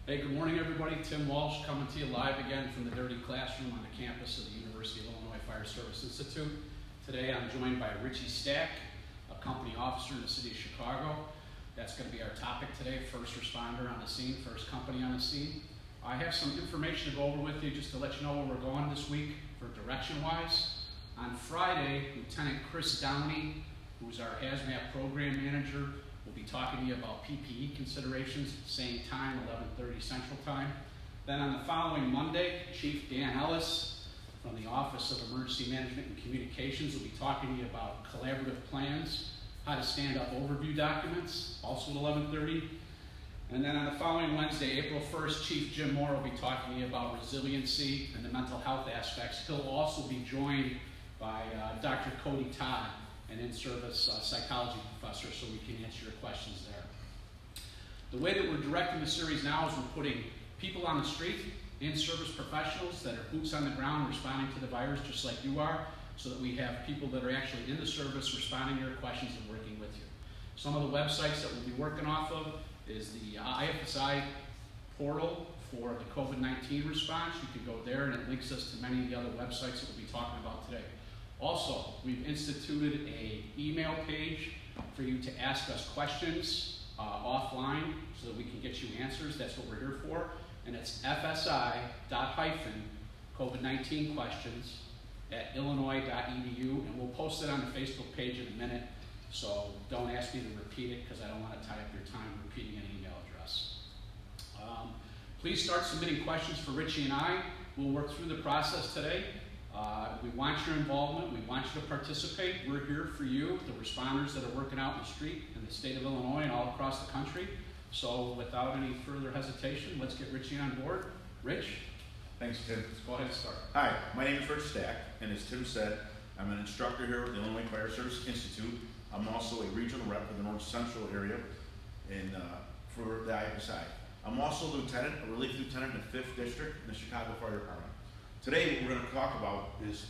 Hey, good morning everybody. Tim Walsh coming to you live again from the Dirty Classroom on the campus of the University of Illinois Fire Service Institute. Today I'm joined by Richie Stack, a company officer in the city of Chicago. That's going to be our topic today, first responder on the scene, first company on the scene. I have some information to go over with you just to let you know where we're going this week for direction-wise. On Friday, Lieutenant Chris Downey, who's our hazmat program manager, we'll be talking to you about PPE considerations, same time, 11:30 Central Time. Then on the following Monday, Chief Dan Ellis from the Office of Emergency Management and Communications will be talking to you about collaborative plans, how to stand up overview documents, also at 11:30. And then on the following Wednesday, April 1st, Chief Jim Moore will be talking to you about resiliency and the mental health aspects. He'll also be joined by Dr. Cody Todd, an in-service psychology professor, so we can answer your questions there. The way that we're directing the series now is we're putting people on the street, in-service professionals that are boots on the ground responding to the virus just like you are, so that we have people that are actually in the service responding to your questions and working with you. Some of the websites that we'll be working off of is the IFSI portal for the COVID-19 response. You can go there and it links us to many of the other websites that we'll be talking about today. Also, we've instituted an email page for you to ask us questions offline so that we can get you answers. That's what we're here for. And it's fsi.COVID-19 questions at illinois.edu, and we'll post it on the Facebook page in a minute. So don't ask me to repeat it because I don't want to tie up your time repeating an email address. Please start submitting questions for Richie and I. We'll work through the process today. We want your involvement. We want you to participate. We're here for you, the responders that are working out in the street in the state of Illinois and all across the country. So without any further hesitation, let's get Richie on board. Rich? Thanks, Tim. Let's go ahead and start. Hi, my name is Rich Stack, and as Tim said, I'm an instructor here at the Illinois Fire Service Institute. I'm also a regional rep for the North Central area for the IFSI. I'm also a relief lieutenant in the 5th District in the Chicago Fire Department. Today, what we're going to talk about is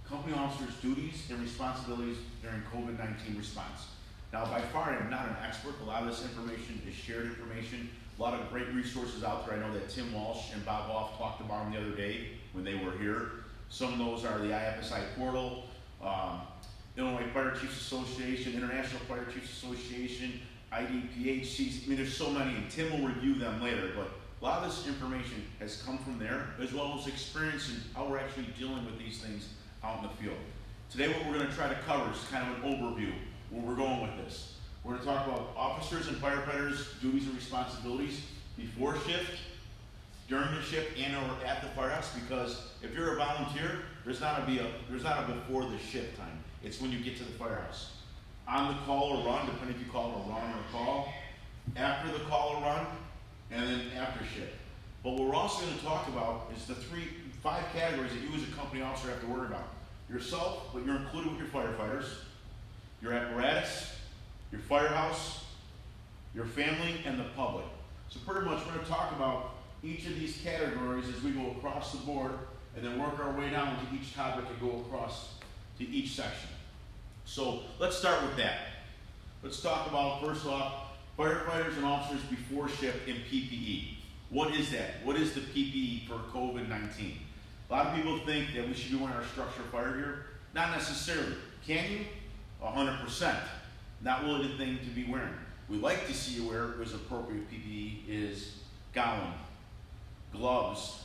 company officers' duties and responsibilities during COVID-19 response. Now, by far, I'm not an expert. A lot of this information is shared information. A lot of great resources out there. I know that Tim Walsh and Bob Hoff talked about them the other day when they were here. Some of those are the IFSI portal, Illinois Fire Chiefs Association, International Fire Chiefs Association, IDPHCs. I mean, there's so many, and Tim will review them later, but a lot of this information has come from there, as well as experience in how we're actually dealing with these things out in the field. Today, what we're going to try to cover is kind of an overview where we're going with this. We're going to talk about officers and firefighters' duties and responsibilities before shift, during the shift, and or at the firehouse, because if you're a volunteer, there's not a before the shift time. It's when you get to the firehouse. On the call or run, depending if you call it a run or a call, after the call or run, and then after shift. But what we're also going to talk about is the 5 categories that you as a company officer have to worry about. Yourself, but you're included with your firefighters, your apparatus, your firehouse, your family, and the public. So pretty much we're going to talk about each of these categories as we go across the board and then work our way down to each topic and go across to each section. So let's start with that. Let's talk about, first off, firefighters and officers before shift in PPE. What is that? What is the PPE for COVID-19? A lot of people think that we should be wearing our structural fire gear. Not necessarily. Can you? 100%. Not really the thing to be wearing. We like to see you wear as appropriate PPE is gown, gloves,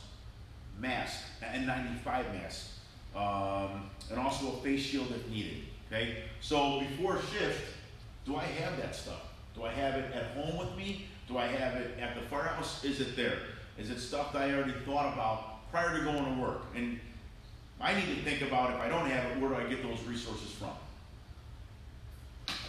mask, N95 mask, and also a face shield if needed. Okay? So before shift, do I have that stuff? Do I have it at home with me? Do I have it at the firehouse? Is it there? Is it stuff that I already thought about prior to going to work? And I need to think about, if I don't have it, where do I get those resources from?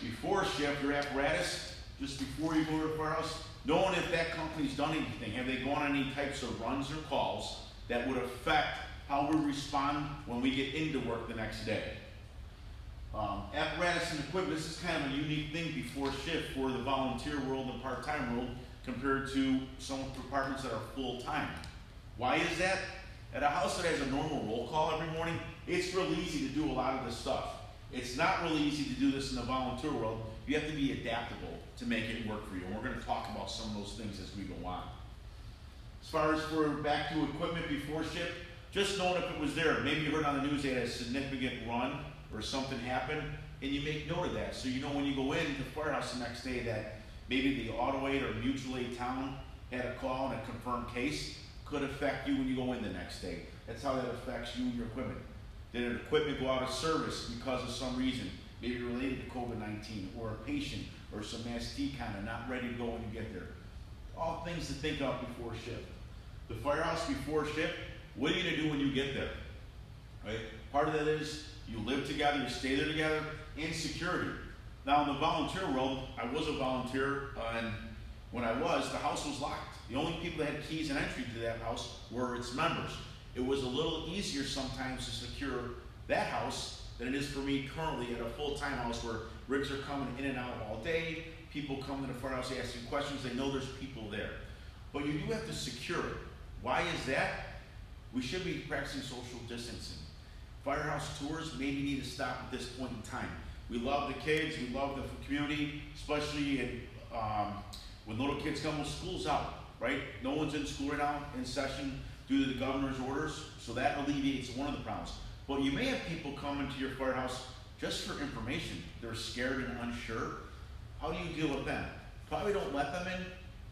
Before shift, your apparatus, just before you go to the firehouse, knowing if that company's done anything, have they gone on any types of runs or calls that would affect how we respond when we get into work the next day. Apparatus and equipment, this is kind of a unique thing before shift for the volunteer world and part-time world compared to some departments that are full-time. Why is that? At a house that has a normal roll call every morning, it's real easy to do a lot of this stuff. It's not really easy to do this in the volunteer world. You have to be adaptable to make it work for you. And we're going to talk about some of those things as we go on. As far as for back to equipment before shift, just knowing if it was there. Maybe you heard on the news they had a significant run or something happened, and you make note of that. So you know when you go into the firehouse the next day that maybe the auto aid or mutual aid town had a call and a confirmed case could affect you when you go in the next day. That's how that affects you and your equipment. Did an equipment go out of service because of some reason, maybe related to COVID-19 or a patient or some mass decon not ready to go when you get there? All things to think of before shift. The firehouse before shift, what are you gonna do when you get there? Right? Part of that is you live together, you stay there together, and security. Now in the volunteer world, I was a volunteer, and when I was, the house was locked. The only people that had keys and entry to that house were its members. It was a little easier sometimes to secure that house than it is for me currently at a full-time house where rigs are coming in and out all day, people come to the firehouse asking questions, they know there's people there. But you do have to secure it. Why is that? We should be practicing social distancing. Firehouse tours maybe need to stop at this point in time. We love the kids, we love the community, especially when little kids come when school's out, right? No one's in school right now in session due to the governor's orders, so that alleviates one of the problems. But you may have people come into your firehouse just for information. They're scared and unsure. How do you deal with them? Probably don't let them in.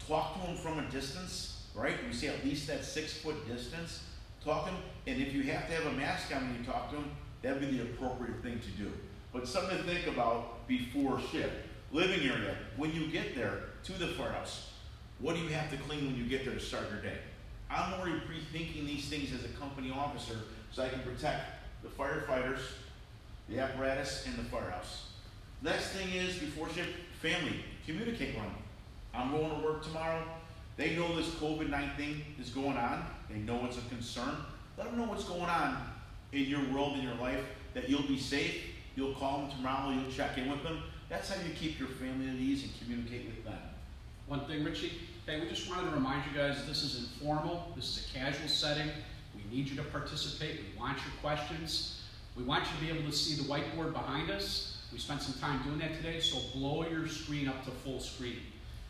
Talk to them from a distance, right? We say at least that 6 foot distance. Talk to them, and if you have to have a mask on when you talk to them, that'd be the appropriate thing to do. But something to think about before shift. Living area, when you get there to the firehouse, what do you have to clean when you get there to start your day? I'm already pre-thinking these things as a company officer so I can protect the firefighters, the apparatus, and the firehouse. Next thing is, before shift, family. Communicate with them. I'm going to work tomorrow. They know this COVID-19 is going on. They know it's a concern. Let them know what's going on in your world, in your life, that you'll be safe. You'll call them tomorrow, you'll check in with them. That's how you keep your family at ease and communicate with them. One thing, Richie, hey, we just wanted to remind you guys, this is informal, this is a casual setting. We need you to participate, we want your questions. We want you to be able to see the whiteboard behind us. We spent some time doing that today, so blow your screen up to full screen.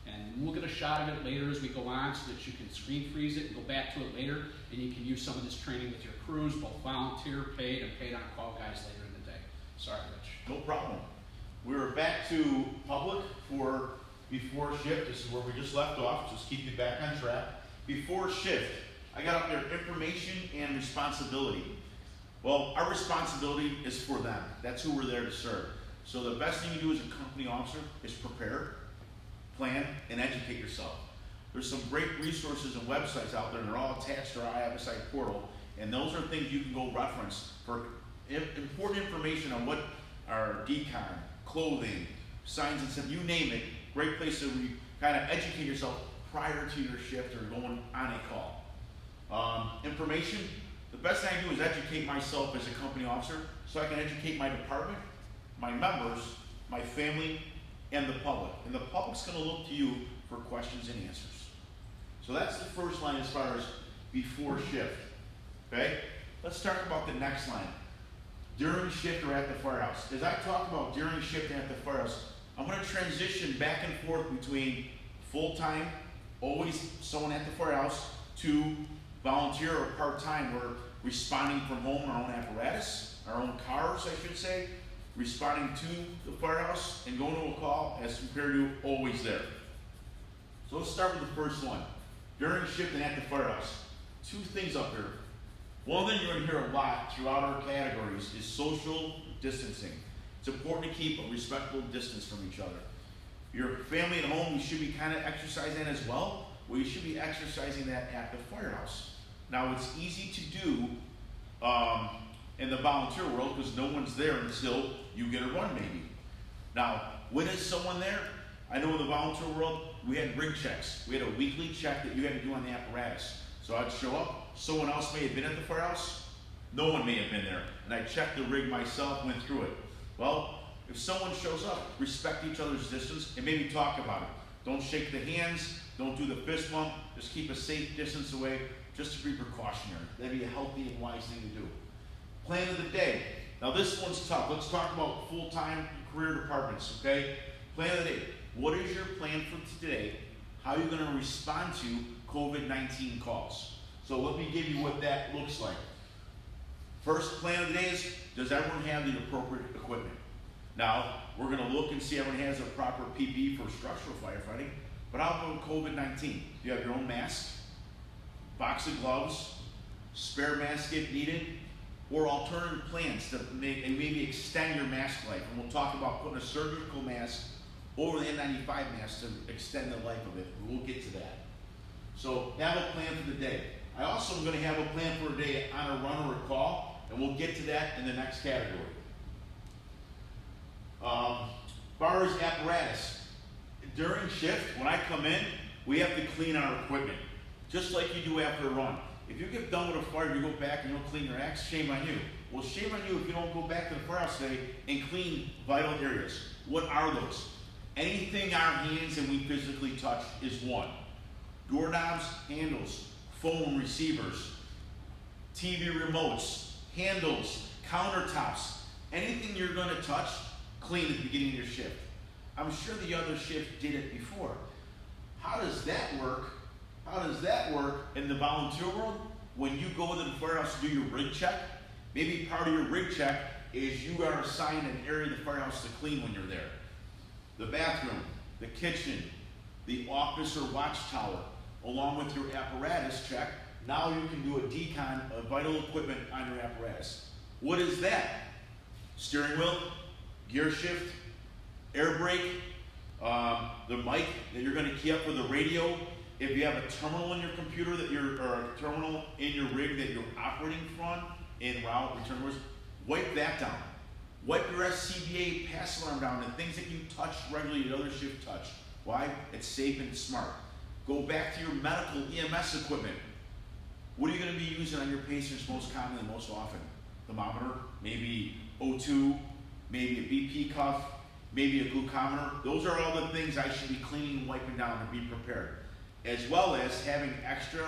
And we'll get a shot of it later as we go on so that you can screen freeze it and go back to it later, and you can use some of this training with your crews, both volunteer, paid, and paid on call guys later in the day. Sorry, Rich. No problem. We're back to public for before shift. This is where we just left off, just keep you back on track. Before shift, I got up there information and responsibility. Well, our responsibility is for them. That's who we're there to serve. So the best thing you do as a company officer is prepare, plan, and educate yourself. There's some great resources and websites out there, and they're all attached to our iAppSite portal, and those are things you can go reference for important information on what our decon, clothing, signs and stuff, you name it. Great place to kind of educate yourself prior to your shift or going on a call. Information, the best thing I do is educate myself as a company officer so I can educate my department, my members, my family, and the public. And the public's going to look to you for questions and answers. So that's the first line as far as before shift. Okay? Let's talk about the next line. During shift or at the firehouse. As I talk about during shift and at the firehouse, I'm going to transition back and forth between full-time, always someone at the firehouse, to volunteer or part-time. We're responding from home, our own apparatus, our own cars, I should say, responding to the firehouse and going to a call as compared to always there. So let's start with the first one. During shift and at the firehouse. 2 things up here. One thing you're going to hear a lot throughout our categories is social distancing. It's important to keep a respectful distance from each other. Your family at home, you should be kind of exercising that as well. Well, you should be exercising that at the firehouse. Now, it's easy to do in the volunteer world because no one's there until you get a run, maybe. Now, when is someone there? I know in the volunteer world, we had rig checks. We had a weekly check that you had to do on the apparatus. So I'd show up, someone else may have been at the firehouse, no one may have been there, and I checked the rig myself, went through it. Well, if someone shows up, respect each other's distance and maybe talk about it. Don't shake the hands, don't do the fist bump, just keep a safe distance away, just to be precautionary. That'd be a healthy and wise thing to do. Plan of the day. Now this one's tough. Let's talk about full-time career departments, okay? Plan of the day. What is your plan for today? how you're gonna respond to COVID-19 calls. So let me give you what that looks like. First plan of the day is, does everyone have the appropriate equipment? Now, we're gonna look and see everyone has a proper PPE for structural firefighting, but how about COVID-19? Do you have your own mask, box of gloves, spare mask if needed, or alternative plans to make and maybe extend your mask life? And we'll talk about putting a surgical mask over the N95 mask to extend the life of it. We'll get to that. So have a plan for the day. I also am going to have a plan for a day on a run or a call, and we'll get to that in the next category. Far as apparatus, during shift, when I come in, we have to clean our equipment, just like you do after a run. If you get done with a fire, you go back and you don't clean your axe, shame on you. Well, shame on you if you don't go back to the firehouse today and clean vital areas. What are those? Anything our hands and we physically touch is one. Doorknobs, handles, phone receivers, TV remotes, handles, countertops, anything you're going to touch, clean at the beginning of your shift. I'm sure the other shift did it before. How does that work? How does that work in the volunteer world? When you go to the firehouse to do your rig check, maybe part of your rig check is you are assigned an area of the firehouse to clean when you're there. The bathroom, the kitchen, the office or watchtower, along with your apparatus check. Now you can do a decon of vital equipment on your apparatus. What is that? Steering wheel, gear shift, air brake, the mic that you're going to key up with the radio. If you have a terminal in your computer or a terminal in your rig that you're operating from en route, return orders, wipe that down. Wipe your SCBA pass alarm down and things that you touch regularly that other shift touch. Why? It's safe and smart. Go back to your medical EMS equipment. What are you going to be using on your patients most commonly, most often? Thermometer, maybe O2, maybe a BP cuff, maybe a glucometer. Those are all the things I should be cleaning and wiping down and be prepared. As well as having extra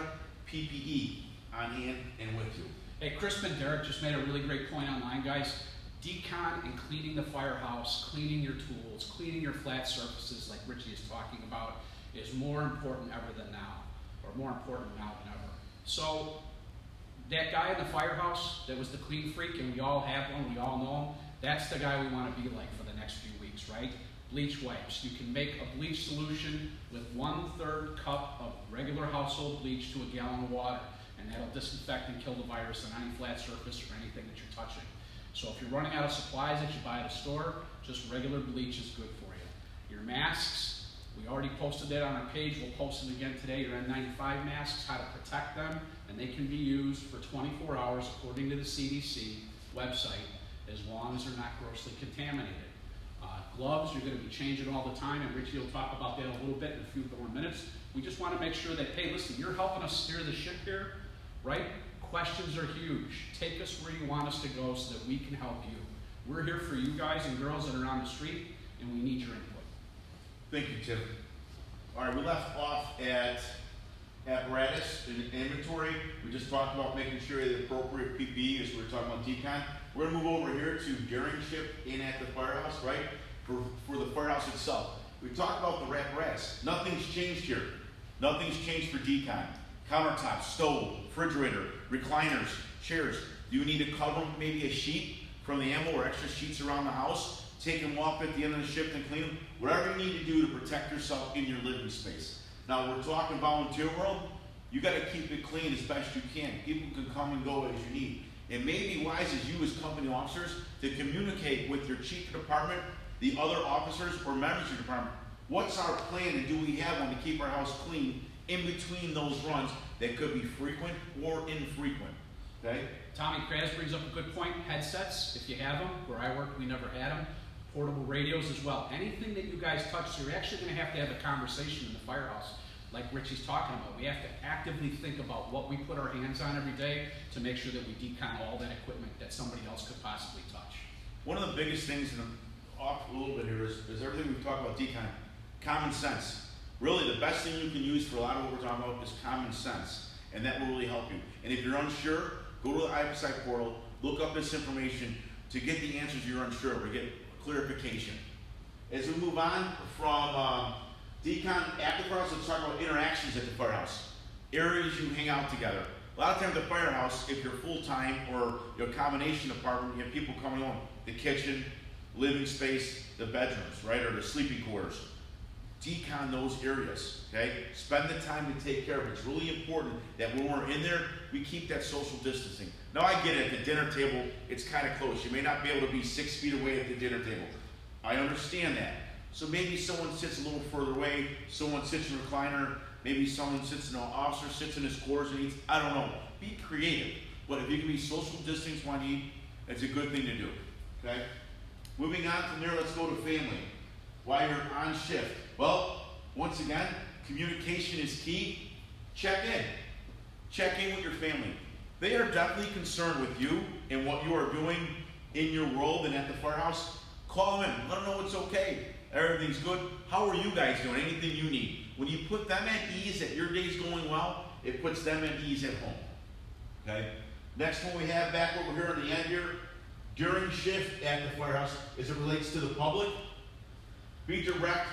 PPE on hand and with you. Hey, Crispin Derek just made a really great point online, guys. Decon and cleaning the firehouse, cleaning your tools, cleaning your flat surfaces like Richie is talking about is more important ever than now, or more important now than ever. So that guy in the firehouse that was the clean freak, and we all have one, we all know him, that's the guy we want to be like for the next few weeks, right? Bleach wipes. You can make a bleach solution with 1/3 cup of regular household bleach to a gallon of water, and that'll disinfect and kill the virus on any flat surface or anything that you're touching. So if you're running out of supplies that you buy at a store, just regular bleach is good for you. Your masks, we already posted that on our page. We'll post them again today. Your N95 masks, how to protect them, and they can be used for 24 hours according to the CDC website, as long as they're not grossly contaminated. Gloves, you're going to be changing all the time, and Richie will talk about that a little bit in a few more minutes. We just want to make sure that, hey, listen, you're helping us steer the ship here, right? Questions are huge. Take us where you want us to go so that we can help you. We're here for you guys and girls that are on the street, and we need your input. Thank you, Tim. All right, we left off at apparatus and inventory. We just talked about making sure the appropriate PPE as we were talking about decon. We're going to move over here to during shift in at the firehouse, right? For the firehouse itself. We talked about the apparatus. Nothing's changed here. Nothing's changed for decon. Countertop, stove, refrigerator, recliners, chairs. Do you need to cover maybe a sheet from the ammo or extra sheets around the house? Take them off at the end of the shift and clean them. Whatever you need to do to protect yourself in your living space. Now we're talking volunteer world. You got to keep it clean as best you can. People can come and go as you need. It may be wise as you as company officers to communicate with your chief of department, the other officers or members of your department. What's our plan, and do we have one to keep our house clean in between those runs that could be frequent or infrequent? Okay? Tommy Kras brings up a good point. Headsets, if you have them. Where I work, we never had them. Portable radios as well. Anything that you guys touch, so you're actually going to have a conversation in the firehouse, like Richie's talking about. We have to actively think about what we put our hands on every day to make sure that we decon all that equipment that somebody else could possibly touch. One of the biggest things, and off a little bit here, is everything we've talked about decon. Common sense. Really, the best thing you can use for a lot of what we're talking about is common sense, and that will really help you. And if you're unsure, go to the IPSI portal, look up this information to get the answers you're unsure of, or get clarification. As we move on from Decon, at the firehouse, let's talk about interactions at the firehouse. Areas you hang out together. A lot of times at the firehouse, if you're full-time or you're a combination apartment, you have people coming on, the kitchen, living space, the bedrooms, right, or the sleeping quarters. Decon those areas, okay? Spend the time to take care of it. It's really important that when we're in there, we keep that social distancing. Now I get it, at the dinner table, it's kind of close. You may not be able to be 6 feet away at the dinner table. I understand that. So maybe someone sits a little further away, someone sits in a recliner, maybe someone sits in an officer, sits in his quarters and eats. I don't know. Be creative. But if you can be social distance when you eat, it's a good thing to do, okay? Moving on from there, let's go to family. While you're on shift, well, once again, communication is key. Check in. Check in with your family. They are definitely concerned with you and what you are doing in your world and at the firehouse. Call them in. Let them know it's okay. Everything's good. How are you guys doing? Anything you need. When you put them at ease that your day's going well, it puts them at ease at home. Okay? Next one we have back over here at the end here. During shift at the firehouse, as it relates to the public, be direct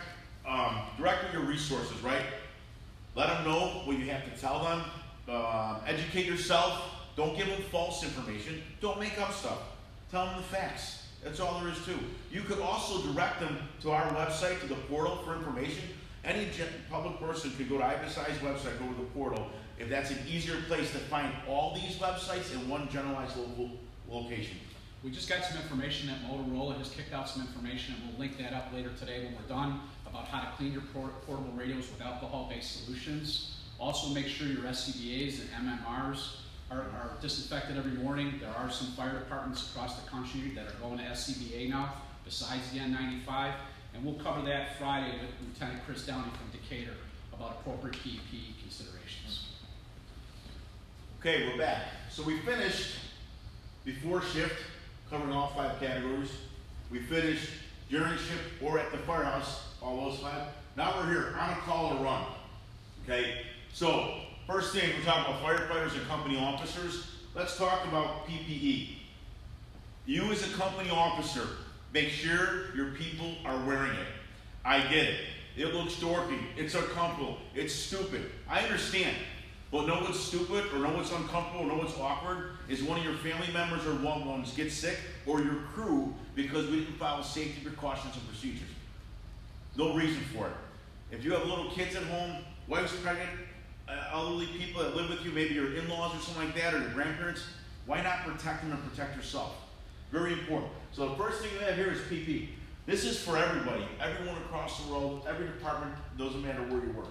with your resources, right? Let them know what you have to tell them. Educate yourself. Don't give them false information. Don't make up stuff. Tell them the facts. That's all there is to. You could also direct them to our website, to the portal for information. Any public person could go to IPSI's website, go to the portal. If that's an easier place to find all these websites in one generalized local location. We just got some information that Motorola has kicked out some information, and we'll link that up later today when we're done, about how to clean your portable radios with alcohol-based solutions. Also make sure your SCBAs and MMRs are disinfected every morning. There are some fire departments across the country that are going to SCBA now, besides the N95, and we'll cover that Friday with Lieutenant Chris Downey from Decatur about appropriate PEP considerations. Okay, we're back. So we finished before shift, covering all 5 categories. We finished during shift or at the firehouse, all those 5. Now we're here on a call or run. Okay, so first thing, we're talking about firefighters and company officers. Let's talk about PPE. You as a company officer, make sure your people are wearing it. I get it. It looks dorky. It's uncomfortable. It's stupid. I understand. But know what's stupid or know what's uncomfortable or know what's awkward is one of your family members or loved ones gets sick, or your crew, because we didn't follow safety precautions and procedures. No reason for it. If you have little kids at home, wife's pregnant, elderly people that live with you, maybe your in-laws or something like that, or your grandparents, why not protect them and protect yourself? Very important. So the first thing you have here is PPE. This is for everybody, everyone across the world, every department, doesn't matter where you work.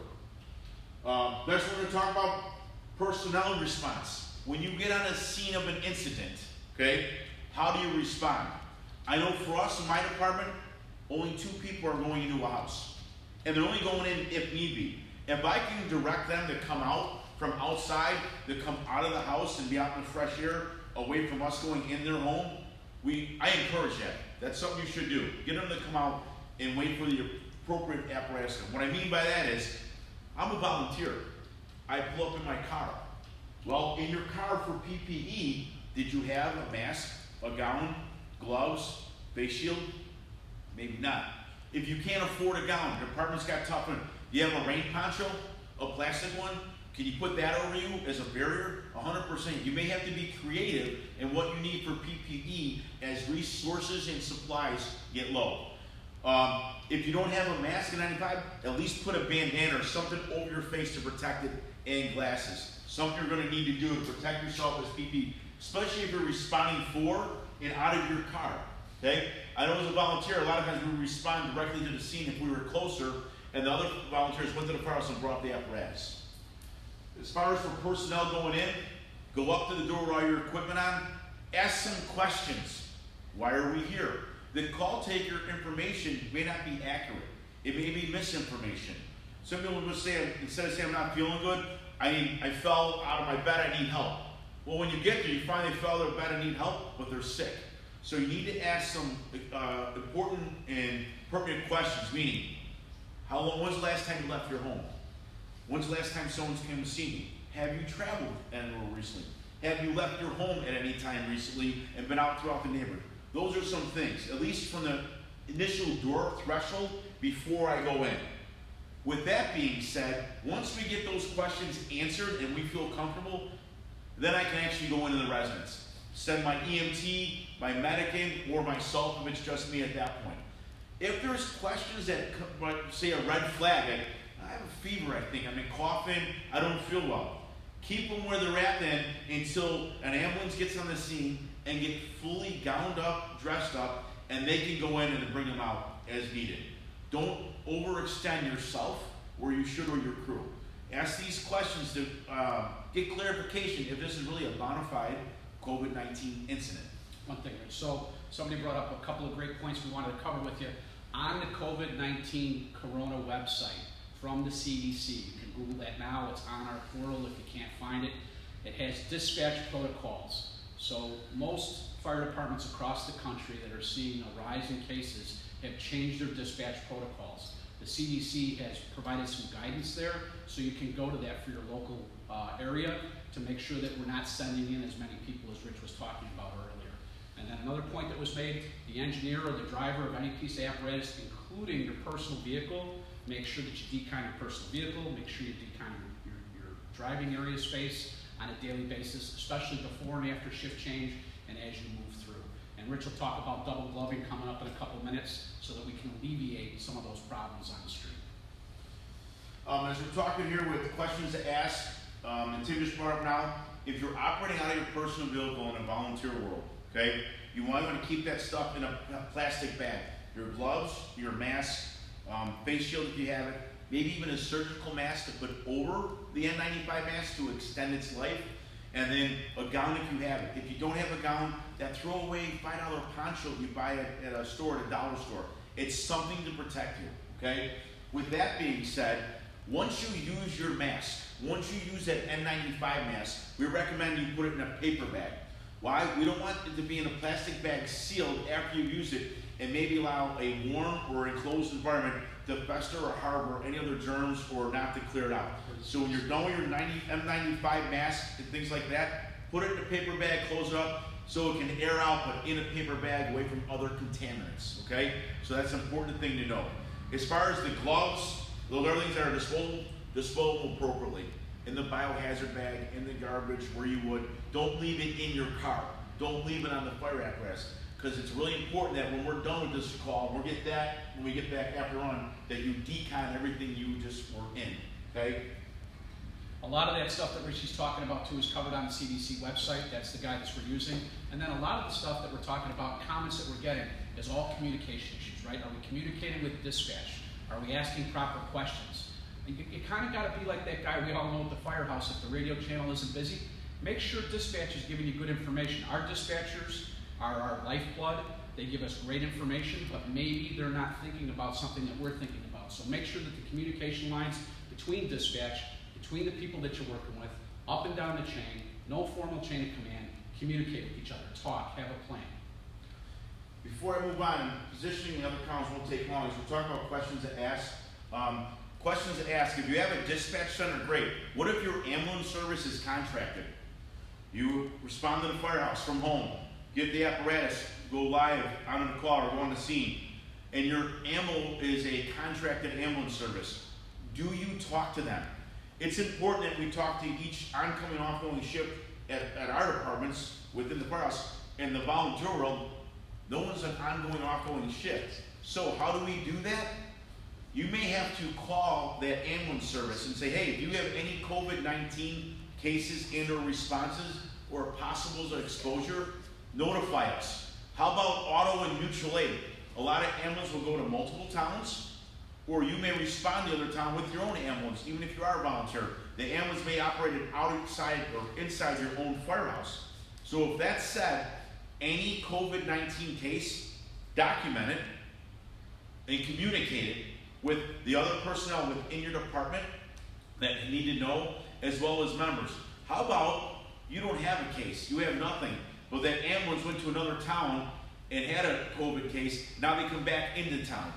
Next we're going to talk about personnel response. When you get on a scene of an incident, okay, how do you respond? I know for us in my department, only 2 people are going into a house. And they're only going in if need be. If I can direct them to come out from outside, to come out of the house and be out in the fresh air, away from us going in their home, I encourage that. That's something you should do. Get them to come out and wait for the appropriate apparatus. What I mean by that is, I'm a volunteer. I pull up in my car. Well, in your car for PPE, did you have a mask, a gown, gloves, face shield? Maybe not. If you can't afford a gown, your department's got tough on. Do you have a rain poncho, a plastic one? Can you put that over you as a barrier? 100%. You may have to be creative in what you need for PPE as resources and supplies get low. If you don't have a mask in 95, at least put a bandana or something over your face to protect it, and glasses. Something you're going to need to do to protect yourself as PPE, especially if you're responding for and out of your car. Okay? I know as a volunteer, a lot of times we respond directly to the scene if we were closer, and the other volunteers went to the firehouse and brought the apparatus. As far as for personnel going in, go up to the door with all your equipment on, ask some questions. Why are we here? The call taker information may not be accurate. It may be misinformation. Some people will say, instead of saying I'm not feeling good, I fell out of my bed, I need help. Well, when you get there, you find they fell out of bed and need help, but they're sick. So you need to ask some important and pertinent questions, meaning, when's the last time you left your home? When's the last time someone came to see me? Have you traveled anywhere recently? Have you left your home at any time recently and been out throughout the neighborhood? Those are some things, at least from the initial door threshold before I go in. With that being said, once we get those questions answered and we feel comfortable, then I can actually go into the residence. Send my EMT, my medic in, or myself if it's just me at that point. If there's questions that, like, say a red flag, like, I have a fever, I think, I'm coughing, I don't feel well. Keep them where they're at then until an ambulance gets on the scene and get fully gowned up, dressed up, and they can go in and bring them out as needed. Don't overextend yourself or you should or your crew. Ask these questions to get clarification if this is really a bona fide COVID-19 incident. One thing, Rich. So somebody brought up a couple of great points we wanted to cover with you. On the COVID-19 Corona website from the CDC, you can Google that now, it's on our portal if you can't find it. It has dispatch protocols. So most fire departments across the country that are seeing a rise in cases have changed their dispatch protocols. The CDC has provided some guidance there, so you can go to that for your local area to make sure that we're not sending in as many people as Rich was talking about earlier. And then another point that was made, the engineer or the driver of any piece of apparatus, including your personal vehicle, make sure that you decon your personal vehicle, make sure you decon your driving area space on a daily basis, especially before and after shift change and as you move through. And Rich will talk about double gloving coming up in a couple minutes so that we can alleviate some of those problems on the street. As we're talking here with questions to ask, and Tim just brought up now, if you're operating out of your personal vehicle in a volunteer world, okay, you want to keep that stuff in a plastic bag. Your gloves, your mask, face shield if you have it, maybe even a surgical mask to put over the N95 mask to extend its life, and then a gown if you have it. If you don't have a gown, that throwaway $5 poncho you buy at a store, at a dollar store. It's something to protect you, okay? With that being said, once you use your mask, once you use that N95 mask, we recommend you put it in a paper bag. Why? We don't want it to be in a plastic bag sealed after you use it and maybe allow a warm or enclosed environment to fester or harbor any other germs or not to clear it out. So when you're done with your N95 mask and things like that, put it in a paper bag, close it up so it can air out, but in a paper bag away from other contaminants, okay? So that's an important thing to know. As far as the gloves, those are things that are disposable appropriately. In the biohazard bag, in the garbage, where you would. Don't leave it in your car. Don't leave it on the fire apparatus. Because it's really important that when we're done with this call, when we get back after on, that you decon everything you just were in, okay? A lot of that stuff that Richie's talking about too is covered on the CDC website. That's the guidance we're using. And then a lot of the stuff that we're talking about, comments that we're getting, is all communication issues, right? Are we communicating with dispatch? Are we asking proper questions? You kind of got to be like that guy we all know at the firehouse. If the radio channel isn't busy, make sure dispatch is giving you good information. Our dispatchers are our lifeblood. They give us great information, but maybe they're not thinking about something that we're thinking about. So make sure that the communication lines between dispatch, between the people that you're working with, up and down the chain, no formal chain of command, communicate with each other, talk, have a plan. Before I move on, positioning the other comments won't take long. As we're talking about questions to ask, if you have a dispatch center, great. What if your ambulance service is contracted? You respond to the firehouse from home, get the apparatus, go live on the call or go on the scene, and your ammo is a contracted ambulance service. Do you talk to them? It's important that we talk to each oncoming, offgoing shift at our departments within the firehouse. In the volunteer world, no one's an ongoing, offgoing shift. So how do we do that? You may have to call that ambulance service and say, hey, if you have any COVID-19 cases and or responses or possibles of exposure, notify us. How about auto and mutual aid? A lot of ambulance will go to multiple towns, or you may respond to the other town with your own ambulance, even if you are a volunteer. The ambulance may operate outside or inside your own firehouse. So if that's said, any COVID-19 case, document it and communicate it with the other personnel within your department that you need to know, as well as members. How about you don't have a case, you have nothing, but that ambulance went to another town and had a COVID case, now they come back into town.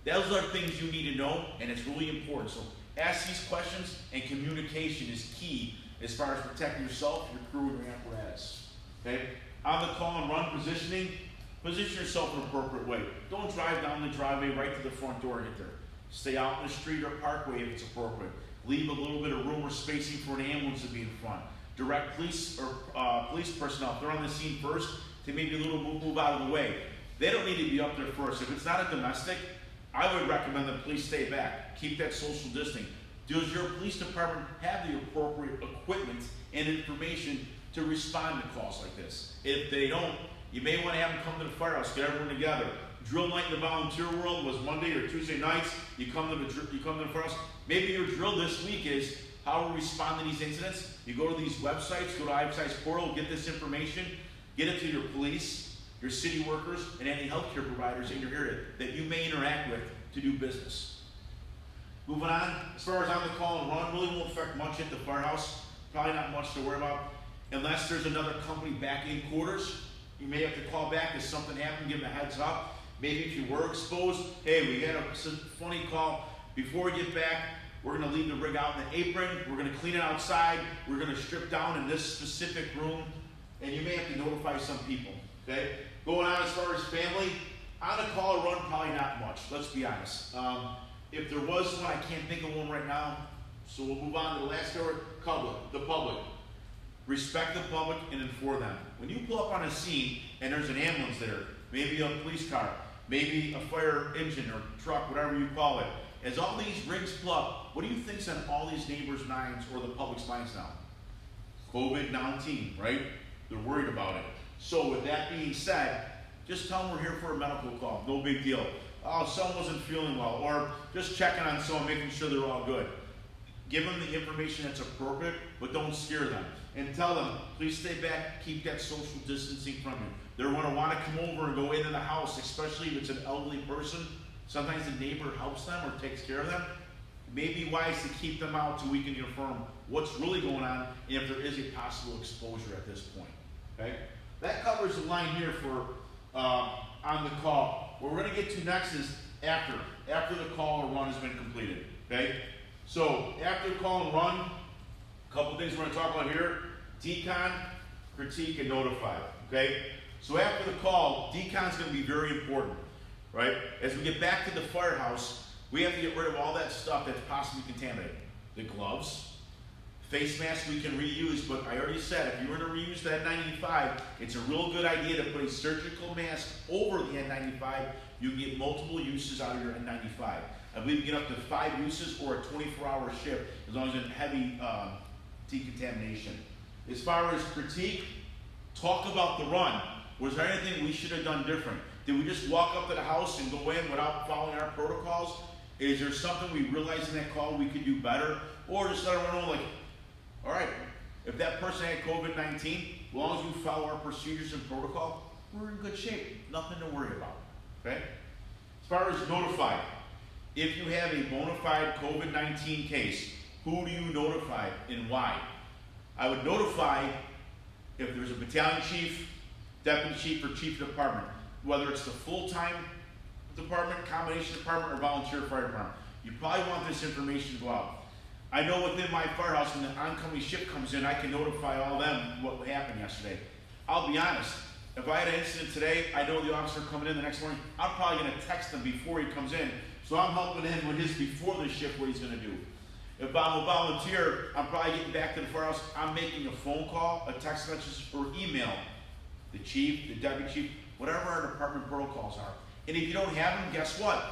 Those are things you need to know, and it's really important. So ask these questions, and communication is key as far as protecting yourself, your crew, and your apparatus. Okay? On the call and run positioning, position yourself in an appropriate way. Don't drive down the driveway right to the front door and get there. Stay out in the street or parkway if it's appropriate. Leave a little bit of room or spacing for an ambulance to be in front. Direct police or police personnel, if they're on the scene first, to maybe a little move out of the way. They don't need to be up there first. If it's not a domestic, I would recommend the police stay back. Keep that social distancing. Does your police department have the appropriate equipment and information to respond to calls like this? If they don't, you may want to have them come to the firehouse, get everyone together. Drill night in the volunteer world was Monday or Tuesday nights. You come to the firehouse. Maybe your drill this week is how we respond to these incidents. You go to these websites, go to IPSI's portal, get this information, get it to your police, your city workers, and any healthcare providers in your area that you may interact with to do business. Moving on, as far as on the call and run, really won't affect much at the firehouse. Probably not much to worry about. Unless there's another company back in quarters, you may have to call back if something happened, give them a heads up. Maybe if you were exposed, hey, we had a funny call. Before we get back, we're going to leave the rig out in the apron. We're going to clean it outside. We're going to strip down in this specific room. And you may have to notify some people, okay? Going on as far as family, on the call or run, probably not much. Let's be honest. If there was one, I can't think of one right now. So we'll move on to the last story, the public. Respect the public and inform them. When you pull up on a scene and there's an ambulance there, maybe a police car, maybe a fire engine or truck, whatever you call it, as all these rigs pull up, what do you think's on all these neighbors' minds or the public's minds now? COVID-19, right? They're worried about it. So with that being said, just tell them we're here for a medical call. No big deal. Oh, someone wasn't feeling well, or just checking on someone, making sure they're all good. Give them the information that's appropriate, but don't scare them. And tell them, please stay back, keep that social distancing from you. They're going to want to come over and go into the house, especially if it's an elderly person. Sometimes the neighbor helps them or takes care of them. It may be wise to keep them out till we can confirm what's really going on and if there is a possible exposure at this point. Okay? That covers the line here for on the call. What we're going to get to next is after the call or run has been completed. Okay? So after the call and run, a couple things we're going to talk about here: decon, critique, and notify. Okay? So after the call, decon is going to be very important, right? As we get back to the firehouse, we have to get rid of all that stuff that's possibly contaminated. The gloves, face masks we can reuse, but I already said if you were to reuse the N95, it's a real good idea to put a surgical mask over the N95. You can get multiple uses out of your N95. I believe you get up to 5 uses or a 24-hour shift as long as it's heavy decontamination. As far as critique, talk about the run. Was there anything we should have done different? Did we just walk up to the house and go in without following our protocols? Is there something we realized in that call we could do better? Or just let it run on like, all right, if that person had COVID-19, as long as we follow our procedures and protocol, we're in good shape. Nothing to worry about, okay? As far as notify, if you have a bona fide COVID-19 case, who do you notify and why? I would notify if there's a battalion chief, deputy chief, or chief of department, whether it's the full-time department, combination department, or volunteer fire department. You probably want this information to go out. I know within my firehouse, when the oncoming shift comes in, I can notify all them what happened yesterday. I'll be honest, if I had an incident today, I know the officer coming in the next morning, I'm probably going to text him before he comes in, so I'm helping him with his before the shift, what he's going to do. If I'm a volunteer, I'm probably getting back to the firehouse, I'm making a phone call, a text message, or email the chief, the deputy chief, whatever our department protocols are. And if you don't have them, guess what?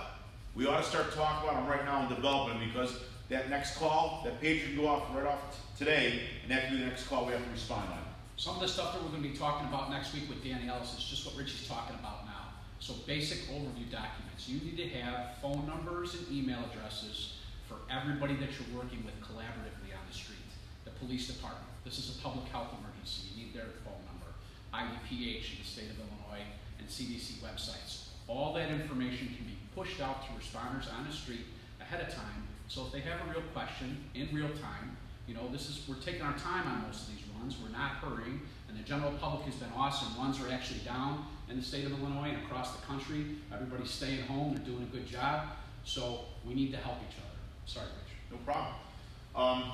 We ought to start talking about them right now and developing them, because that next call, that page can go off right off today, and that can be the next call we have to respond on. Some of the stuff that we're going to be talking about next week with Danny Ellis is just what Richie's talking about now. So basic overview documents. You need to have phone numbers and email addresses for everybody that you're working with collaboratively on the street. The police department. This is a public health emergency. You need their phone number. IDPH in the state of Illinois and CDC websites. All that information can be pushed out to responders on the street ahead of time. So if they have a real question in real time, you know, we're taking our time on most of these runs. We're not hurrying, and the general public has been awesome. Runs are actually down in the state of Illinois and across the country. Everybody's staying home. They're doing a good job. So we need to help each other. Sorry, Rich. No problem.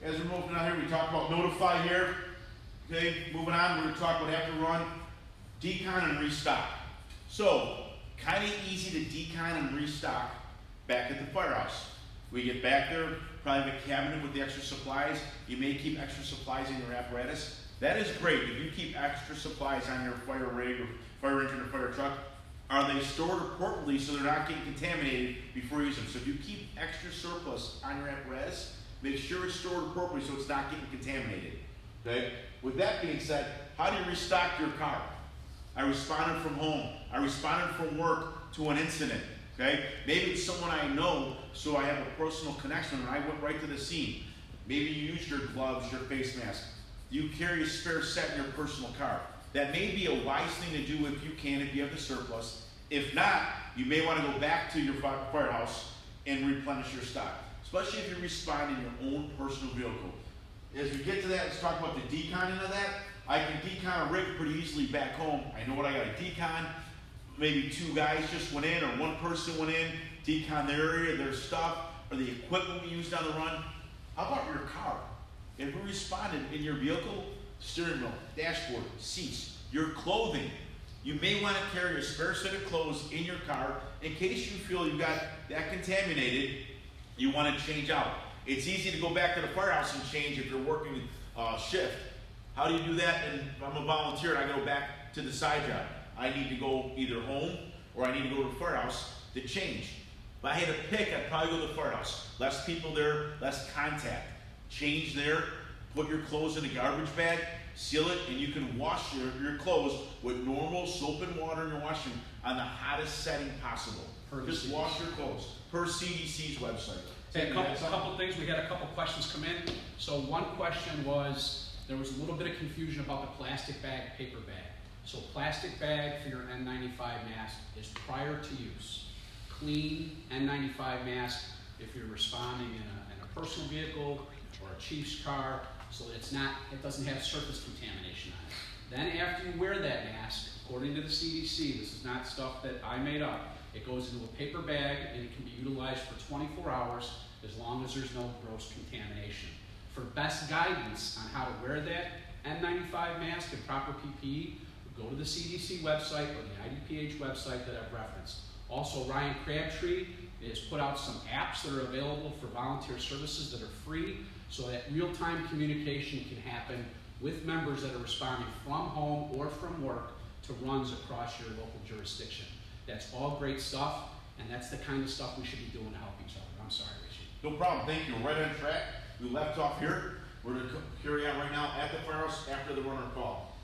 As we're moving on here, we talk about notify here. Okay, moving on, we're going to talk about after run, decon and restock. So, kind of easy to decon and restock back at the firehouse. We get back there, probably have a cabinet with the extra supplies. You may keep extra supplies in your apparatus. That is great. If you keep extra supplies on your fire rig or fire engine or fire truck, are they stored appropriately so they're not getting contaminated before you use them? So if you keep extra surplus on your apparatus, make sure it's stored appropriately so it's not getting contaminated. Okay? With that being said, how do you restock your car? I responded from home. I responded from work to an incident. Okay? Maybe it's someone I know, so I have a personal connection and I went right to the scene. Maybe you used your gloves, your face mask. You carry a spare set in your personal car. That may be a wise thing to do if you can, if you have the surplus. If not, you may want to go back to your firehouse and replenish your stock, especially if you respond in your own personal vehicle. As we get to that, let's talk about the deconning of that. I can decon a rig pretty easily back home. I know what I got to decon. Maybe 2 guys just went in or 1 person went in, decon their area, their stuff, or the equipment we used on the run. How about your car? If we responded in your vehicle, steering wheel, dashboard, seats, your clothing, you may want to carry a spare set of clothes in your car in case you feel you got that contaminated, you want to change out. It's easy to go back to the firehouse and change if you're working shift. How do you do that? And if I'm a volunteer and I go back to the side job, I need to go either home or I need to go to the firehouse to change. If I had to pick, I'd probably go to the firehouse. Less people there, less contact. Change there, put your clothes in a garbage bag, seal it, and you can wash your clothes with normal soap and water in your washing on the hottest setting possible. Just wash your clothes, per CDC's website. Hey, a couple things, we had a couple questions come in. So one question was, there was a little bit of confusion about the plastic bag, paper bag. So plastic bag for your N95 mask is prior to use. Clean N95 mask if you're responding in a personal vehicle or a chief's car, so it doesn't have surface contamination on it. Then after you wear that mask, according to the CDC, this is not stuff that I made up, it goes into a paper bag and it can be utilized for 24 hours as long as there's no gross contamination. For best guidance on how to wear that N95 mask and proper PPE, go to the CDC website or the IDPH website that I've referenced. Also, Ryan Crabtree has put out some apps that are available for volunteer services that are free, so that real-time communication can happen with members that are responding from home or from work to runs across your local jurisdiction. That's all great stuff, and that's the kind of stuff we should be doing to help each other. I'm sorry, Richie. No problem, thank you. We're right on track. We left off here. We're going to carry on right now at the firehouse after the runner call.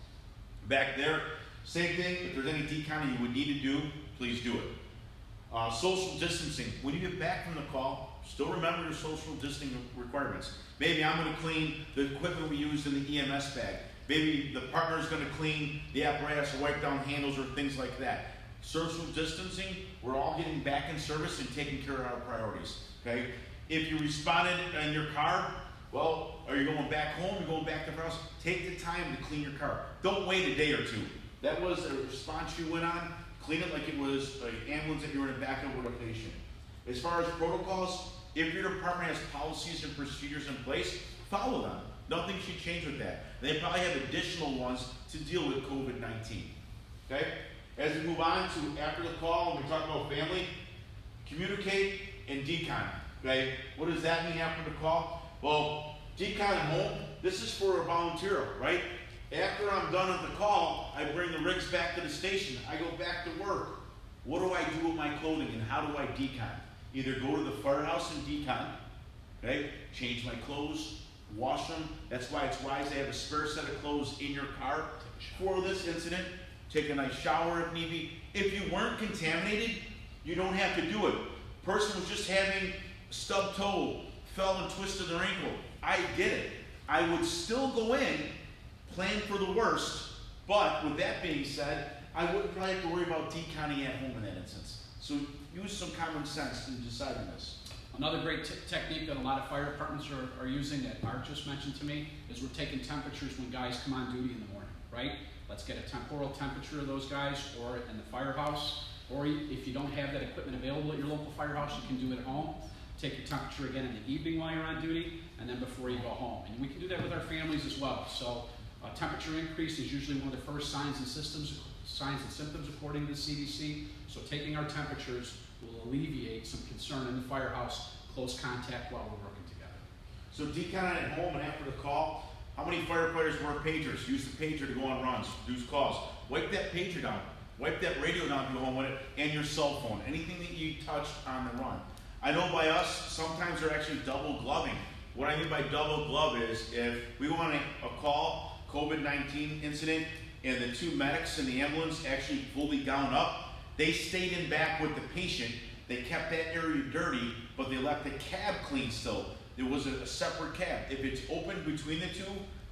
Back there, same thing. If there's any deconning you would need to do, please do it. Social distancing. When you get back from the call, still remember your social distancing requirements. Maybe I'm going to clean the equipment we used in the EMS bag. Maybe the partner is going to clean the apparatus or wipe down handles or things like that. Social distancing, we're all getting back in service and taking care of our priorities. Okay? If you responded in your car, well, are you going back home? You're going back to the house? Take the time to clean your car. Don't wait a day or two. That was a response you went on. Clean it like it was an ambulance that you were in the back of with a patient. As far as protocols, if your department has policies and procedures in place, follow them. Nothing should change with that. They probably have additional ones to deal with COVID-19. Okay? As we move on to after the call, when we talk about family, communicate and decon. Okay? What does that mean after the call? Well, decon at home, this is for a volunteer, right? After I'm done with the call, I bring the rigs back to the station. I go back to work. What do I do with my clothing and how do I decon? Either go to the firehouse and decon, okay? Change my clothes, wash them. That's why it's wise to have a spare set of clothes in your car for this incident. Take a nice shower if need be. If you weren't contaminated, you don't have to do it. Person was just having a stub toe, fell and twisted their ankle. I get it. I would still go in, plan for the worst, but with that being said, I wouldn't probably have to worry about deconning at home in that instance. So use some common sense in deciding this. Another great technique that a lot of fire departments are using that Art just mentioned to me is we're taking temperatures when guys come on duty in the morning, right? Let's get a temporal temperature of those guys or in the firehouse, or if you don't have that equipment available at your local firehouse, you can do it at home. Take your temperature again in the evening while you're on duty, and then before you go home. And we can do that with our families as well. So temperature increase is usually one of the first signs and symptoms according to the CDC. So taking our temperatures will alleviate some concern in the firehouse, close contact while we're working together. So decon at home and after the call, how many firefighters wear pagers? Use the pager to go on runs, do calls. Wipe that pager down. Wipe that radio down if you go home with it, and your cell phone. Anything that you touched on the run. I know by us, sometimes they're actually double gloving. What I mean by double glove is if we go on a call, COVID-19 incident, and the two medics in the ambulance actually fully gowned up, they stayed in back with the patient. They kept that area dirty, but they left the cab clean still. There was a separate cab. If it's open between the two,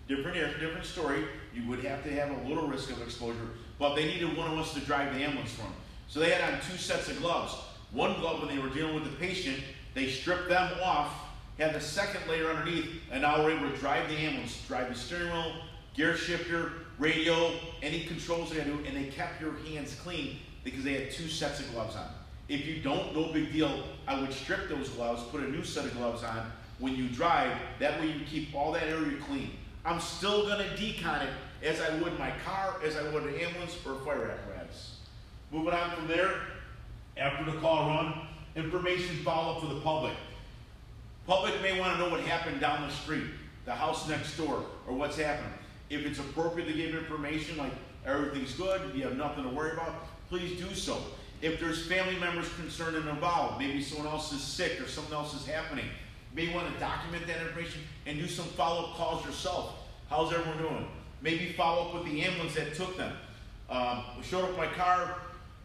different story. You would have to have a little risk of exposure, but they needed one of us to drive the ambulance for them. So they had on two sets of gloves. One glove when they were dealing with the patient, they stripped them off, had the second layer underneath, and now we're able to drive the ambulance, drive the steering wheel, gear shifter, radio, any controls they had to do, and they kept your hands clean because they had two sets of gloves on. If you don't, no big deal. I would strip those gloves, put a new set of gloves on when you drive. That way you keep all that area clean. I'm still gonna decon it as I would my car, as I would an ambulance or fire apparatus. Moving on from there, after the call run, information follow-up for the public. Public may want to know what happened down the street, the house next door, or what's happening. If it's appropriate to give information like everything's good, you have nothing to worry about, please do so. If there's family members concerned and involved, maybe someone else is sick or something else is happening, you may want to document that information and do some follow-up calls yourself. How's everyone doing? Maybe follow up with the ambulance that took them. We showed up in my car,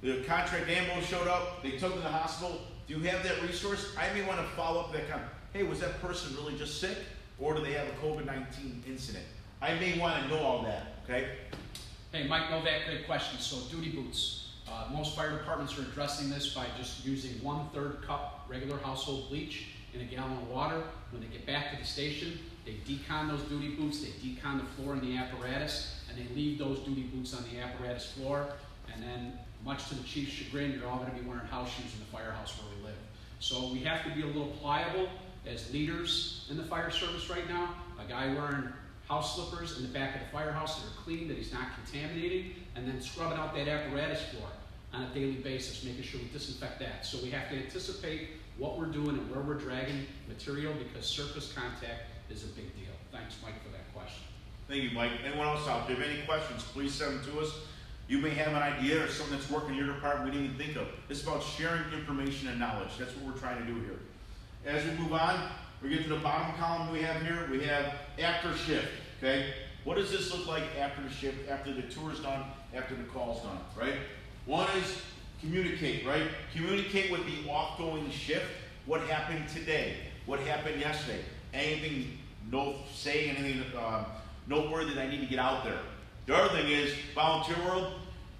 the contract ambulance showed up, they took them to the hospital. Do you have that resource? I may want to follow up that kind of, hey, was that person really just sick? Or do they have a COVID-19 incident? I may want to know all that, okay? Hey, Mike Novak, great question. So duty boots. Most fire departments are addressing this by just using 1/3 cup regular household bleach in a gallon of water. When they get back to the station, they decon those duty boots, they decon the floor and the apparatus, and they leave those duty boots on the apparatus floor. And then, much to the chief's chagrin, you're all going to be wearing house shoes in the firehouse where we live. So we have to be a little pliable as leaders in the fire service right now. A guy wearing house slippers in the back of the firehouse that are clean, that he's not contaminating, and then scrubbing out that apparatus floor on a daily basis, making sure we disinfect that. So we have to anticipate what we're doing and where we're dragging material because surface contact is a big deal. Thanks, Mike, for that question. Thank you, Mike. Anyone else out there? If you have any questions, please send them to us. You may have an idea or something that's working in your department we didn't even think of. It's about sharing information and knowledge. That's what we're trying to do here. As we move on, we get to the bottom column we have here. We have after shift, okay? What does this look like after the shift, after the tour is done, after the call's done, right? One is communicate, right? Communicate with the off-going shift. What happened today? What happened yesterday? Anything, anything noteworthy that I need to get out there. The other thing is, volunteer world,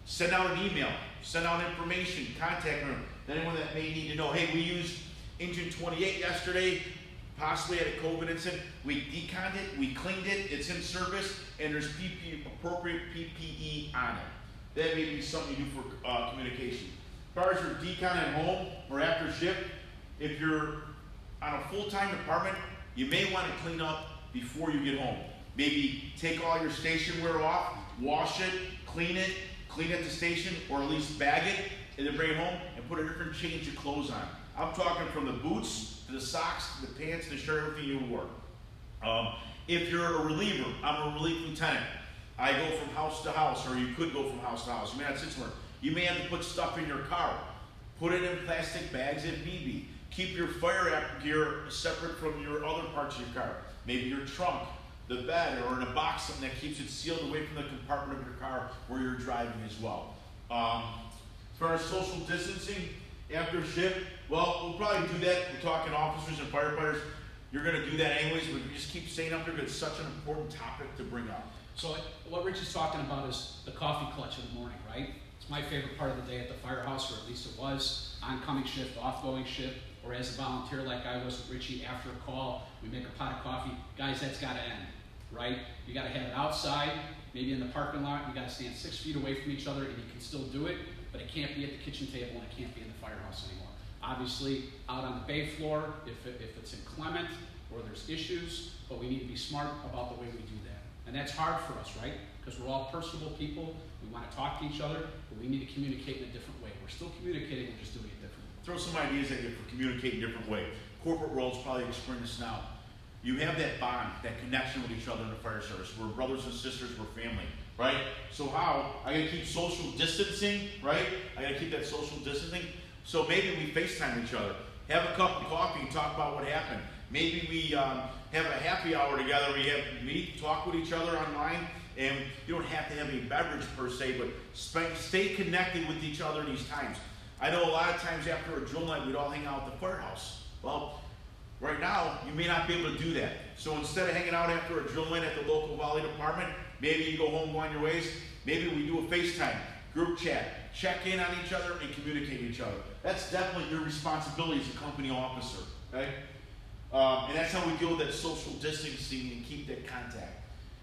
send out an email, send out information, contact them, anyone that may need to know, hey, we used engine 28 yesterday, possibly had a COVID incident, we deconned it, we cleaned it, it's in service, and there's appropriate PPE on it. That may be something you do for communication. As far as your decon at home or after shift, if you're on a full-time department, you may want to clean up before you get home. Maybe take all your station wear off, wash it, clean it at the station, or at least bag it, and then bring it home and put a different change of clothes on. I'm talking from the boots to the socks, to the pants, to the shirt, everything you wore. If you're a reliever, I'm a relief lieutenant. I go from house to house, or you could go from house to house. You may not sit somewhere. You may have to put stuff in your car. Put it in plastic bags if need be. Keep your fire gear separate from your other parts of your car. Maybe your trunk, the bed, or in a box, something that keeps it sealed away from the compartment of your car where you're driving as well. As far as social distancing after shift, well, we'll probably do that. We're talking officers and firefighters. You're going to do that anyways, but you just keep saying up there because it's such an important topic to bring up. So what Rich is talking about is the coffee clutch in the morning, right? It's my favorite part of the day at the firehouse, or at least it was, oncoming shift, off-going shift, or as a volunteer like I was with Richie after a call, we make a pot of coffee. Guys, that's got to end, right? You got to have it outside, maybe in the parking lot. You got to stand 6 feet away from each other, and you can still do it, but it can't be at the kitchen table, and it can't be in the firehouse anymore. Obviously, out on the bay floor, if it's inclement or there's issues, but we need to be smart about the way we do that. And that's hard for us, right? Because we're all personable people. We want to talk to each other, but we need to communicate in a different way. We're still communicating, we're just doing it differently. throw some ideas at you for communicating a different way. Corporate world's probably experiencing this now. You have that bond, that connection with each other in the fire service. We're brothers and sisters, we're family, right? So how? I gotta keep social distancing, right? I gotta keep that social distancing. So maybe we FaceTime each other. Have a cup of coffee and talk about what happened. Maybe we have a happy hour together. We meet, talk with each other online, and you don't have to have a beverage per se, but stay connected with each other in these times. I know a lot of times after a drill night, we'd all hang out at the firehouse. Well, right now, you may not be able to do that. So instead of hanging out after a drill night at the local volley department, maybe you go home, go on your ways. Maybe we do a FaceTime, group chat, check in on each other, and communicate with each other. That's definitely your responsibility as a company officer, okay? And that's how we deal with that social distancing and keep that contact.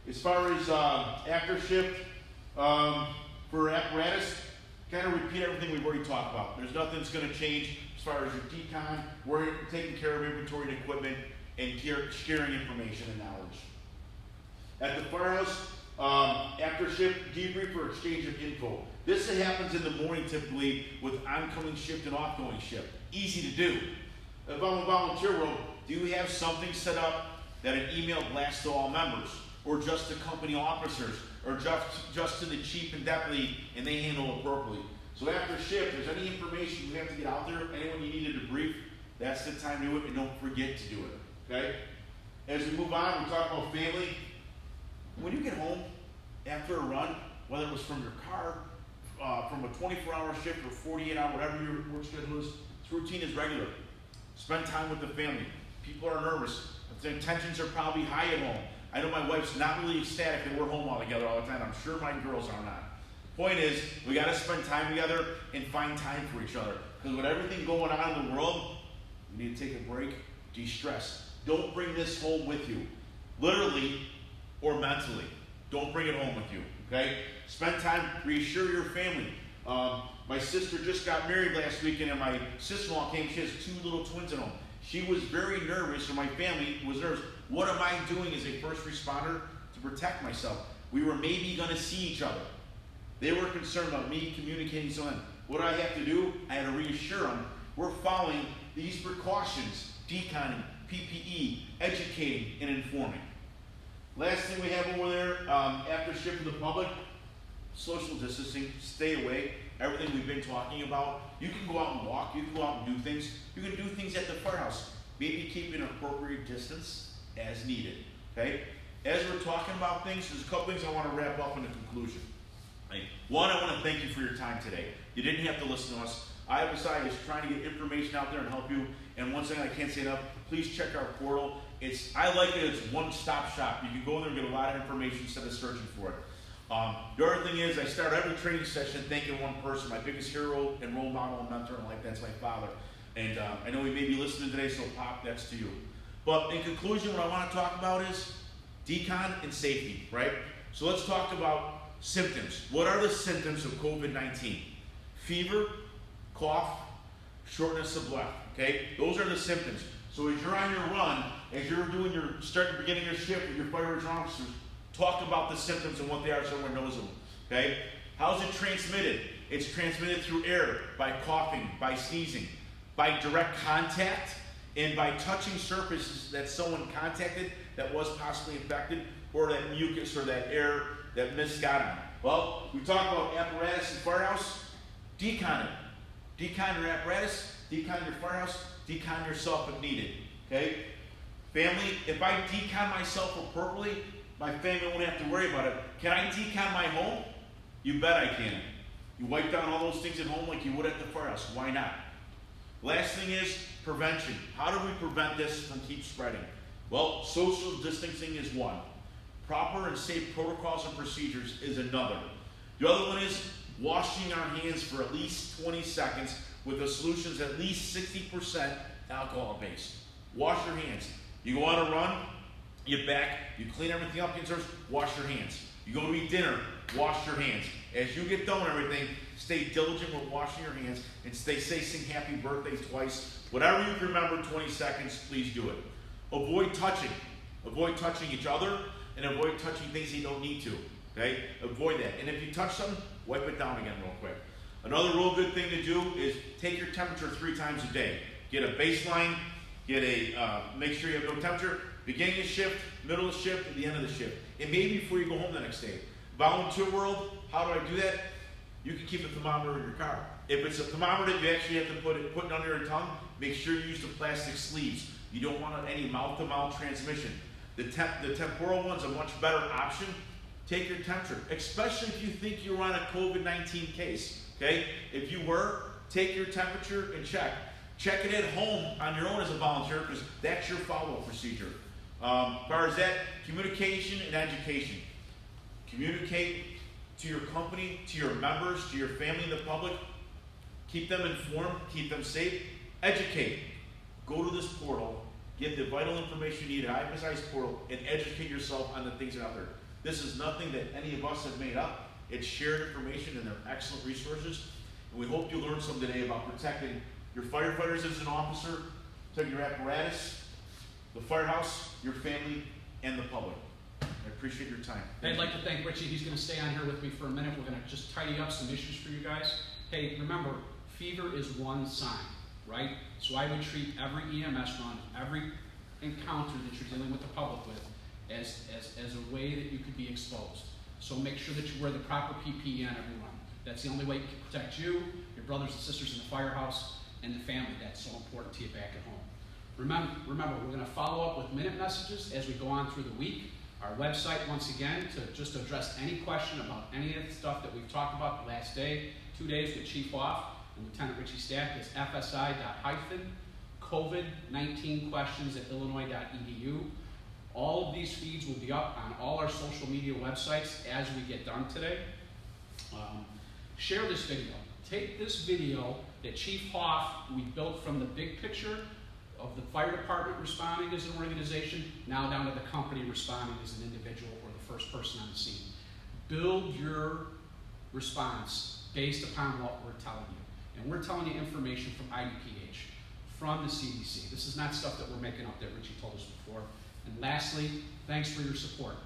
As far as after shift, for apparatus, kind of repeat everything we've already talked about. There's nothing that's going to change as far as your decon. We're taking care of inventory and equipment and sharing information and knowledge. At the firehouse, after shift, debrief or exchange of info. This happens in the morning typically with oncoming shift and offgoing shift. Easy to do. If I'm a volunteer world, do you have something set up that an email blasts to all members, or just to company officers, or just to the chief and deputy, and they handle it appropriately? So after shift, if there's any information you have to get out there, anyone you need to debrief, that's the time to do it, and don't forget to do it, okay? As we move on, we talk about family. When you get home after a run, whether it was from your car, from a 24-hour shift or 48-hour, whatever your work schedule is, this routine is regular. Spend time with the family. People are nervous. Their tensions are probably high at home. I know my wife's not really ecstatic that we're home all together all the time. I'm sure my girls are not. Point is, we got to spend time together and find time for each other. Because with everything going on in the world, we need to take a break, de-stress. Don't bring this home with you, literally or mentally. Don't bring it home with you, okay? Spend time, reassure your family. My sister just got married last weekend, and my sister-in-law came. She has 2 little twins at home. She was very nervous, or my family was nervous. What am I doing as a first responder to protect myself? We were maybe going to see each other. They were concerned about me communicating something. What do I have to do? I had to reassure them. We're following these precautions, deconning, PPE, educating, and informing. Last thing we have over there, after shift to the public, social distancing, stay away. Everything we've been talking about. You can go out and walk. You can go out and do things. You can do things at the firehouse. Maybe keep an appropriate distance as needed. Okay? As we're talking about things, there's a couple things I want to wrap up in a conclusion. One, I want to thank you for your time today. You didn't have to listen to us. IFSI is trying to get information out there and help you. And one thing I can't say enough, please check our portal. I like it. It's one-stop shop. You can go there and get a lot of information instead of searching for it. The other thing is, I start every training session thanking one person. My biggest hero and role model and mentor in life, that's my father. And I know he may be listening today, so Pop, that's to you. But in conclusion, what I want to talk about is decon and safety, right? So let's talk about symptoms. What are the symptoms of COVID-19? Fever, cough, shortness of breath, okay? Those are the symptoms. So as you're on your run, as you're beginning your shift with your fire officers, talk about the symptoms and what they are so everyone knows them, okay? How's it transmitted? It's transmitted through air, by coughing, by sneezing, by direct contact, and by touching surfaces that someone contacted that was possibly infected, or that mucus or that air that mist got on. Well, we talk about apparatus and firehouse. Decon it. Decon your apparatus, decon your firehouse, decon yourself if needed, okay? Family, if I decon myself appropriately, my family won't have to worry about it. Can I decon my home? You bet I can. You wipe down all those things at home like you would at the firehouse. Why not? Last thing is prevention. How do we prevent this from keep spreading? Well, social distancing is one. Proper and safe protocols and procedures is another. The other one is washing our hands for at least 20 seconds with a solution that's at least 60% alcohol based. Wash your hands. You go on a run, you get back, you clean everything up, wash your hands. You go to eat dinner, wash your hands. As you get done with everything, stay diligent with washing your hands and stay saying happy birthday twice. Whatever you can remember, 20 seconds, please do it. Avoid touching. Avoid touching each other and avoid touching things you don't need to. Okay? Avoid that. And if you touch something, wipe it down again real quick. Another real good thing to do is take your temperature 3 times a day. Get a baseline, make sure you have no temperature, beginning of shift, middle of shift, and the end of the shift. And maybe before you go home the next day. Volunteer world, how do I do that? You can keep a thermometer in your car. If it's a thermometer that you actually have to put it under your tongue, make sure you use the plastic sleeves. You don't want any mouth-to-mouth transmission. The temporal one's a much better option. Take your temperature, especially if you think you're on a COVID-19 case. Okay? If you were, take your temperature and check. Check it at home on your own as a volunteer, because that's your follow-up procedure. As far as that, communication and education. Communicate to your company, to your members, to your family and the public. Keep them informed, keep them safe. Educate. Go to this portal, get the vital information you need at IFSI's portal, and educate yourself on the things that are out there. This is nothing that any of us have made up. It's shared information, and they're excellent resources. And we hope you learned some today about protecting your firefighters as an officer, protecting your apparatus, the firehouse, your family, and the public. I appreciate your time. I'd like to thank Richie. He's going to stay on here with me for a minute. We're going to just tidy up some issues for you guys. Hey, remember, fever is one sign, right? So I would treat every EMS run, every encounter that you're dealing with the public with, as a way that you could be exposed. So make sure that you wear the proper PPE on every run. That's the only way you can protect you, your brothers and sisters in the firehouse, and the family. That's so important to you back at home. Remember, we're going to follow up with minute messages as we go on through the week. Our website, once again, to just address any question about any of the stuff that we've talked about the last day, 2 days with Chief Hoff and Lieutenant Richie Stack, is fsi.covid19questions@illinois.edu. All of these feeds will be up on all our social media websites as we get done today. Share this video. Take this video that Chief Hoff, we built from the big picture of the fire department responding as an organization, now down to the company responding as an individual or the first person on the scene. Build your response based upon what we're telling you. And we're telling you information from IDPH, from the CDC. This is not stuff that we're making up that Richie told us before. And lastly, thanks for your support.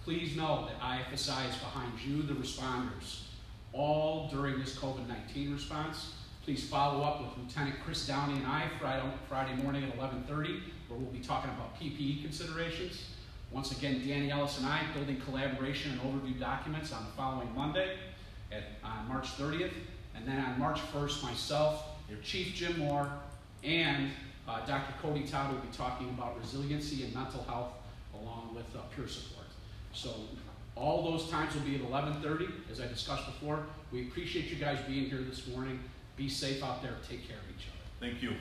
Please know that IFSI is behind you, the responders, all during this COVID-19 response. Please follow up with Lieutenant Chris Downey and I Friday morning at 11:30, where we'll be talking about PPE considerations. Once again, Danny Ellis and I building collaboration and overview documents on the following Monday on March 30th. And then on March 1st, myself, Chief Jim Moore, and Dr. Cody Todd will be talking about resiliency and mental health along with peer support. So all those times will be at 11:30, as I discussed before. We appreciate you guys being here this morning. Be safe out there. Take care of each other. Thank you.